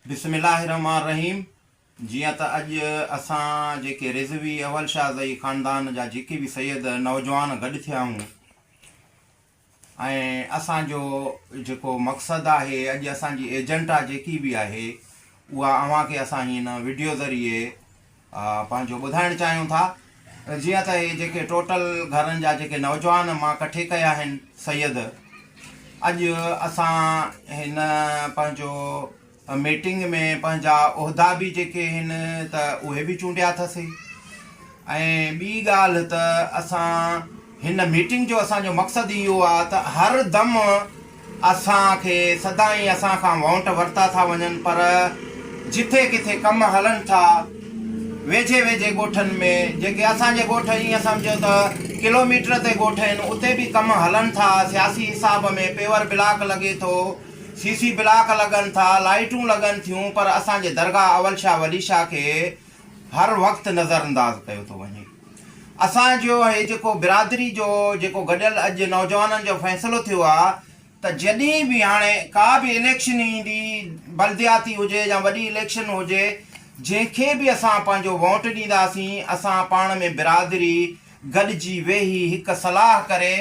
बिस्मिल्लाहिर्रहमानिर्रहीम। जियां त अॼु असां जेके रिज़वी अवल शाहज़ई ख़ानदान जा जेके भी सैयद नौजवान गॾु थिया आहियूं ऐं असांजो जेको मक़सदु आहे, अॼु असांजी एजेंडा जेकी भी आहे उहा अव्हांखे असां हिन वीडियो ज़रिए पंहिंजो ॿुधाइणु चाहियूं था। जियां त हे जेके टोटल घरनि जा जेके नौजवान मां कठे कया आहिनि सैयद, अॼु असां हिन पंहिंजो मीटिंग में पंहिंजा उहिदा बि जेके आहिनि त उहे बि चूंडिया अथसीं। ऐं ॿी ॻाल्हि त असां हिन मीटिंग जो असांजो मक़सदु इहो आहे त हर दम असांखे सदाईं असां खां वोट वरिता था वञनि, पर जिथे किथे कम हलनि था वेझे वेझे ॻोठनि में, जेके असांजे ॻोठ ईअं सम्झो त किलोमीटर ते ॻोठ आहिनि, उते बि कम हलनि था सियासी हिसाब में। पेवर ब्लॉक लॻे थो, सीसी ब्लॉक लॻनि था, लाइटूं लॻनि थियूं, पर असांजे दरगाह अवल शाह वली शाह खे हर वक़्तु नज़रअंदाज़ कयो थो वञे। असांजो हे जेको बिरादरी जो जेको गॾियल अॼु नौजवाननि जो फ़ैसिलो थियो आहे त जॾहिं बि हाणे का बि इलेक्शन ईंदी, बल्दियाती हुजे या वॾी इलेक्शन हुजे, जंहिंखे बि असां पंहिंजो वोट ॾींदासीं, असां पाण में बिरादरी गॾिजी वेही हिकु सलाह करे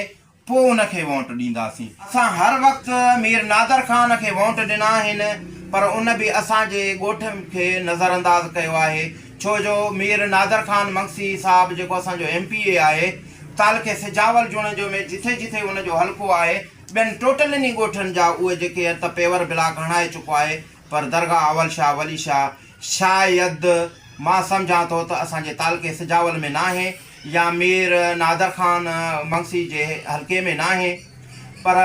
पोइ उनखे वोट ॾींदासीं। असां हर वक़्तु मीर नादर ख़ान खे वोट ॾिना आहिनि, पर उन बि असांजे ॻोठ खे नज़रअंदाज़ कयो आहे। छो जो मीर नादर ख़ान मंगसी साहिबु जेको असांजो MPA आहे, तालके सिजावल जुणेजो में जिथे जिथे उनजो हल्को आहे, ॿियनि टोटलनि ॻोठनि जा उहे जेके त पेवर ब्लॉक हणाए चुको आहे, पर दरगाह अवल शाह वली शाह शायदि मां सम्झां थो त असांजे तालके सिजावल में नाहे या मीर नादर ख़ान मंगसी जे हल्के में नाहे। पर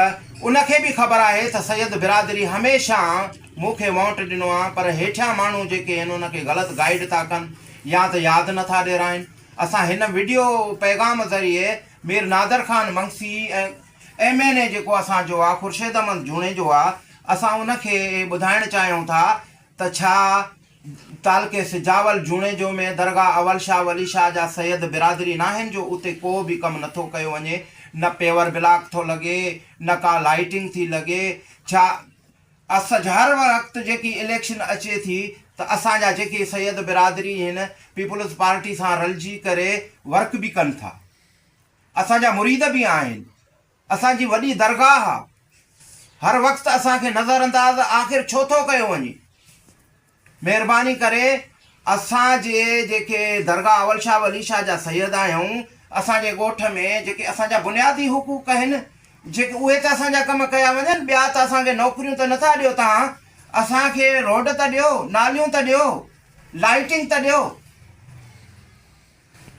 उनखे बि ख़बर आहे त सैयद बिरादरी हमेशह मूंखे वोट ॾिनो आहे, पर हेठियां माण्हू जेके आहिनि उनखे ग़लति गाइड था कनि या त यादि नथा ॾियाराइनि। असां हिन वीडियो पैगाम ज़रिए मीर नादर ख़ान मंगसी ऐं MNA जेको असांजो आहे ख़ुर्शीद अहमद जूणे जो आहे, असां उनखे ॿुधाइणु चाहियूं था त छा तालके सिजावल जूणेजो में दरगाह अवल शाह वली शाह जा सैयद बिरादरी नाहिनि जो उते को बि कमु नथो कयो वञे, न पेवर ब्लॉक थो लॻे, न का लाइटिंग थी लॻे। छा हर वक़्तु जेकी इलेक्शन अचे थी त असांजा जेके सैयद बिरादरी आहिनि पीपुल्स पार्टी सां रलिजी करे वर्क बि कनि था, असांजा मुरीद बि आहिनि, असांजी वॾी दरगाह आहे। हर वक़्तु असांखे नज़रअंदाज़ आख़िर छो थो कयो वञे? महिरबानी करे असांजे जेके दरगाह अवल शाह वली शाह जा सैयद आहियूं, असांजे ॻोठ में जेके असांजा बुनियादी हुकूक आहिनि, जेके उहे त असांजा कम कया वञनि, ॿिया त असांखे नौकरियूं त नथा ॾियो तव्हां, असांखे रोड त ॾियो, नालियूं त ॾियो, लाइटिंग त ॾियो।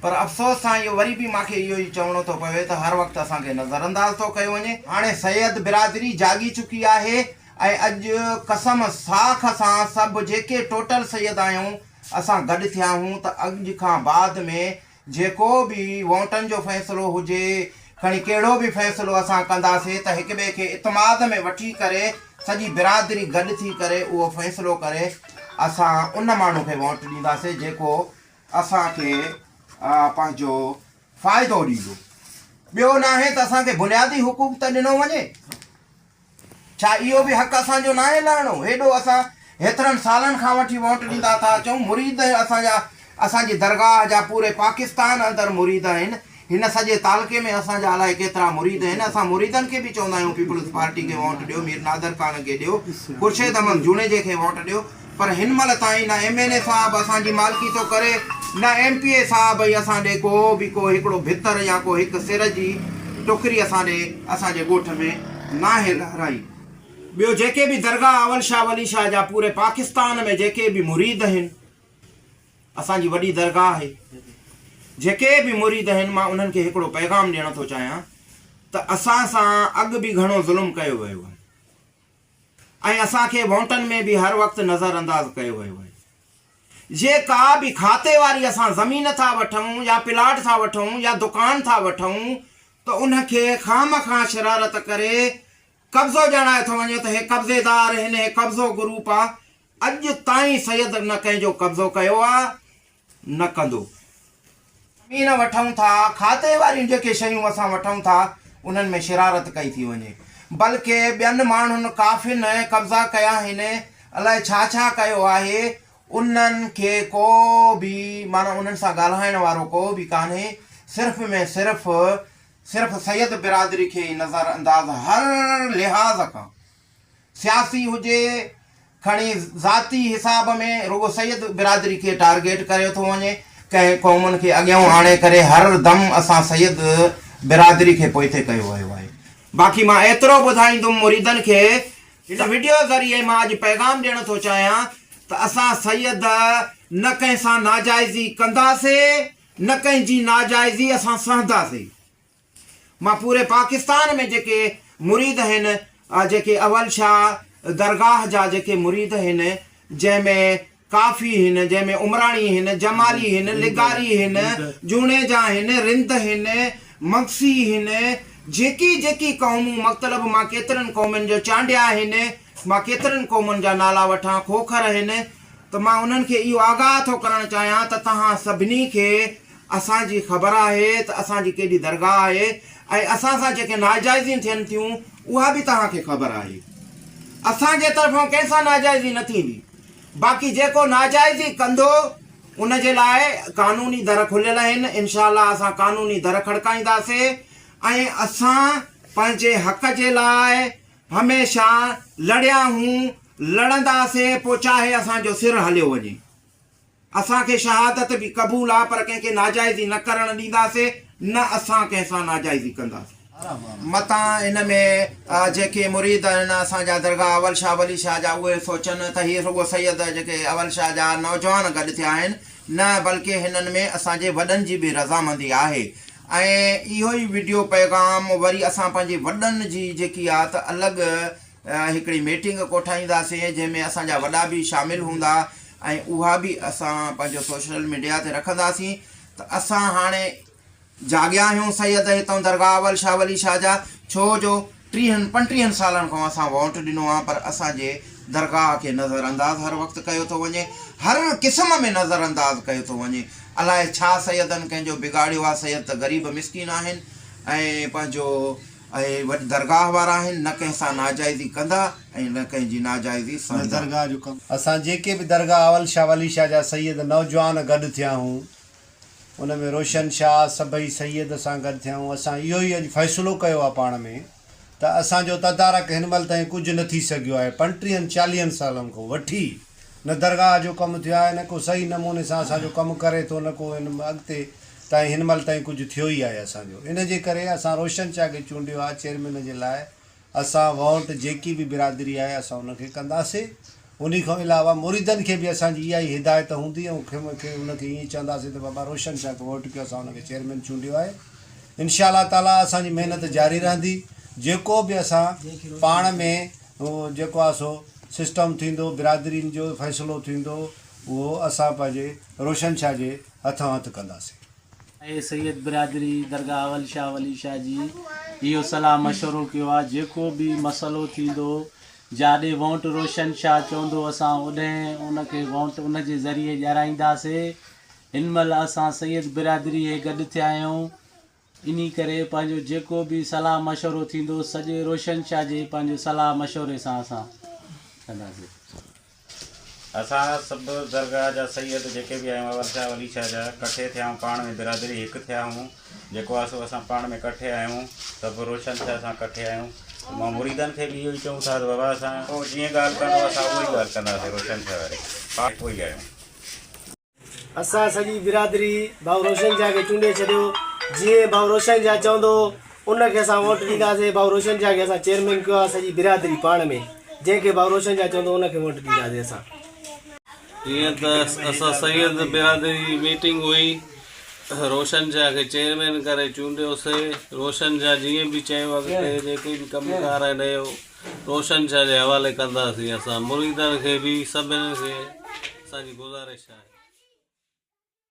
पर अफ़सोस सां इहो वरी बि मूंखे इहो ई चवणो थो पवे त हर वक़्तु असांखे नज़रअंदाज़ थो कयो वञे। हाणे सैयद बिरादरी जागी चुकी आहे ऐं अॼु कसम साख सां सभु जेके टोटल सैयद आहियूं असां गॾु थिया आहियूं त अॼु खां बाद में जेको बि वोटनि जो फ़ैसिलो हुजे, खणी कहिड़ो बि फ़ैसिलो असां कंदासीं त हिक ॿिए खे इतमाद में वठी करे सॼी बिरादरी गॾु थी करे उहो फ़ैसिलो करे असां उन माण्हू खे वोट ॾींदासीं जेको असांखे पंहिंजो फ़ाइदो ॾींदो। ॿियो न आहे त असांखे बुनियादी हुकूक त ॾिनो वञे। छा इहो बि हक़ु असांजो न आहे लहणो? हेॾो असां हेतिरनि सालनि खां वठी वोट ॾींदा था अचूं, मुरीद असांजा असांजी दरगाह जा पूरे पाकिस्तान अंदरि मुरीद आहिनि, हिन सॼे तालके में असांजा अलाए केतिरा मुरीद आहिनि। असां मुरीदनि खे बि चवंदा आहियूं पीपुल्स पार्टी खे वोट ॾियो, मीर नादर ख़ान खे ॾियो, ख़ुर्शीद अहमद जूणेजे खे वोट ॾियो, पर हिन महिल ताईं न MNA साहिबु असांजी मालिकी थो करे, न MPA साहिबु असां ॾे को बि को हिकिड़ो भितर या को हिकु सिर जी टुकरी असां ॾे असांजे ॻोठ में नाहे लहराई। ॿियो जेके बि दरगाह अवल शाह वली शाह जा पूरे पाकिस्तान में जेके बि मुरीद आहिनि, असांजी वॾी दरगाह आहे, जेके बि मुरीद आहिनि, मां उन्हनि खे हिकिड़ो पैगाम ॾियणु थो चाहियां त असां सां अॻु बि घणो ज़ुल्म कयो वियो आहे ऐं असांखे वोटनि में बि हर वक़्तु नज़रअंदाज़ कयो वियो आहे। जे का बि खाते वारी असां ज़मीन था वठूं या प्लाट था वठूं या दुकान था वठूं त उनखे खामखां शरारत करे कब्ज़ो ॼाणाए थो वञे त हे कब्ज़ेदार हिन, हे कब्ज़ो ग्रुप आहे। अॼु ताईं सैयद न कंहिंजो कब्ज़ो कयो आहे, न कंदो। ज़मीन वठूं था, खाते वारियूं जेके शयूं असां वठूं था, उन्हनि में शरारत कई थी वञे, बल्कि ॿियनि माण्हुनि काफ़िन कब्ज़ा कया आहिनि अलाए छा छा कयो आहे, उन्हनि खे को बि माना उन्हनि सां ॻाल्हाइण वारो को बि कान्हे। सिर्फ़ में सिर्फ़ सैयद बिरादरी खे ई नज़र अंदाज़ हर लिहाज़ खां, सियासी हुजे खणी ज़ाती हिसाब में रुगो सैयद बिरादरी खे टारगेट कयो थो वञे, कंहिं क़ौमुनि खे अॻियां आणे करे हर दम असां सैयद बिरादरी खे पोइते कयो वियो आहे। बाक़ी मां एतिरो ॿुधाईंदुमि मुरीदनि खे, हिन वीडियो ज़रिए मां अॼु पैगाम ॾियणु थो चाहियां त असां सैयद न कंहिं सां नाजाइज़ी कंदासीं, न कंहिंजी नाजाइज़ी असां सहंदासीं। मां पूरे पाकिस्तान में जेके मुरीद आहिनि, जेके अवल शाह दरगाह जा जेके मुरीद आहिनि, जंहिंमें काफ़ी आहिनि, जंहिंमें उमराणी आहिनि, जमाली आहिनि, लिगारी आहिनि, जूणेजा आहिनि, रिंद आहिनि, मक्सी आहिनि, जेकी जेकी क़ौमूं मतिलबु मां केतिरनि क़ौमुनि जो चांडिया आहिनि, मां केतिरनि क़ौमुनि जा नाला वठां, खोखर आहिनि, त मां उन्हनि खे इहो आगाह थो करणु चाहियां त तव्हां सभिनी खे असांजी ख़बर आहे त असांजी केॾी दरगाह आहे ऐं असां सां जेके नाजाइज़ियूं थियनि थियूं उहा बि तव्हांखे ख़बर आहे। असांजे तरफ़ां कंहिंसां नाजाइज़ी न थींदी। बाक़ी जेको नाजाइज़ी कंदो उन जे लाइ क़ानूनी दर खुलियल आहिनि। इनशाअल्लाह असां क़ानूनी दर खड़काईंदासीं ऐं असां पंहिंजे हक़ जे लाइ हमेशह लड़िया हूं, लड़ंदासीं, पोइ चाहे असांजो सिर हलियो वञे। असांखे शहादत बि क़बूल आहे, पर कंहिंखे नाजाइज़ी न करणु ॾींदासीं, न असां कंहिंसां नाजाइज़ी कंदासीं। मतां हिन में जेके मुरीद आहिनि असांजा दरगाह अवल शाह वली शाह जा, उहे सोचनि त हीअ रुगो सैयद जेके अवल शाह जा नौजवान गॾु थिया आहिनि, न बल्कि हिननि में असांजे वॾनि जी बि रज़ामंदी आहे। ऐं इहो ई वीडियो पैगाम वरी असां पंहिंजे वॾनि जी जेकी आहे त अलॻि हिकिड़ी मीटिंग कोठाईंदासीं, जंहिंमें असांजा वॾा बि शामिलु हूंदा ऐं उहा बि असां पंहिंजो सोशल मीडिया ते रखंदासीं त असां हाणे जाॻिया आहियूं सैयद हितां दरगाह अवल शाह वली शाह जा, छो जो 30-35 सालनि खां असां वोट ॾिनो आहे, पर असांजे दरगाह खे नज़रअंदाज़ हर वक़्तु कयो थो वञे, हर क़िस्म में नज़रअंदाज़ कयो थो वञे। अलाए छा सैयदनि कंहिंजो बिगाड़ियो आहे, सैयद त ग़रीब मिसकिन आहिनि ऐं पंहिंजो ऐं वॾी दरगाह वारा आहिनि, न कंहिंसां नाजाइज़ी कंदा ऐं न कंहिंजी नाजाइज़ी दरगाह जो कमु। असां जेके बि दरगाह अवल शाह वली शाह जा सैयद नौजवान गॾु थिया हूं, उन में रोशन शाह सभई सैयद सां गॾु थिया हूं। असां इहो ई अॼु फ़ैसिलो कयो आहे पाण में त असांजो तदारक हिन महिल ताईं कुझु न थी सघियो आहे। 35-40 सालनि खां वठी न दरगाह जो कमु थियो आहे, न को सही नमूने सां असांजो कमु करे थो, न को हिन अॻिते ताईं हिन महिल ताईं कुझु थियो ई आहे असांजो। इन जे करे असां रोशन शाह खे चूंडियो आहे चेयरमैन जे लाइ। असां वोट जेकी बि बिरादरी आहे असां उनखे कंदासीं। उन खां अलावा मुरीदनि खे बि असांजी इहा ई हिदायत हूंदी ऐं उनखे ईअं चवंदासीं त बाबा रोशन शाह खे वोट कयो, असां उनखे चेयरमैन चूंडियो आहे। इंशाअल्लाह ताला असांजी महिनत जारी रहंदी। जेको बि असां पाण में जेको आहे सो सिस्टम थींदो, बिरादरीनि जो फ़ैसिलो थींदो, उहो असां पंहिंजे रोशन शाह जे हथों हथु कंदासीं। ऐं सैयद बिरादरी दरगाह अवल शाह वली शाह जी इहो सलाह मशवरो कयो आहे, जेको बि मसइलो थींदो जाॾे वोट रोशन शाह चवंदो असां ओॾे उनखे वोट उनजे ज़रिए ॼाणाईंदासीं। हिन महिल असां सैयद बिरादरी गॾु थिया आहियूं, इन करे पंहिंजो जेको बि सलाह मशवरो थींदो सॼे रोशन शाह जे पंहिंजे सलाह मशवरे सां असां कंदासीं। असां सभु दरगाह जा सैयद जेके बि आहियूं अवल शाह वली शाह जा कठे थिया आहियूं, पाण में बिरादरी हिकु थिया आहियूं। जेको आहे सो असां पाण में कठे आहियूं, सभु रोशन शाह सां कठे आहियूं। मां मुरीदनि खे बि इहो ई चऊं था त बाबा असां पोइ जीअं ॻाल्हि कंदो असां उहो ई ॻाल्हि कंदासीं रोशन शाह वारे पाण पोइ ई आहियूं। असां सॼी बिरादरी भाउ रोशन शाह खे चूंडे छॾियो। जीअं भाउ रोशन शाह चवंदो उनखे असां वोट ॾींदासीं। भाउ रोशन शाह खे असां चेयरमैन कयो आहे सॼी बिरादरी पाण में, जंहिंखे भाउ रोशन शाह चवंदो उनखे वोट ॾींदासीं असां। जीअं त असां सैयद बिरादरी मीटिंग हुई, रोशन शाह खे चेयरमैन करे चूंडियोसीं। रोशन शाह जीअं बि चयो अॻिते जेके बि कमकार आहिनि रोशन शाह जे हवाले कंदासीं। असां मुरीदनि खे बि सभिनी खे असांजी गुज़ारिश आहे।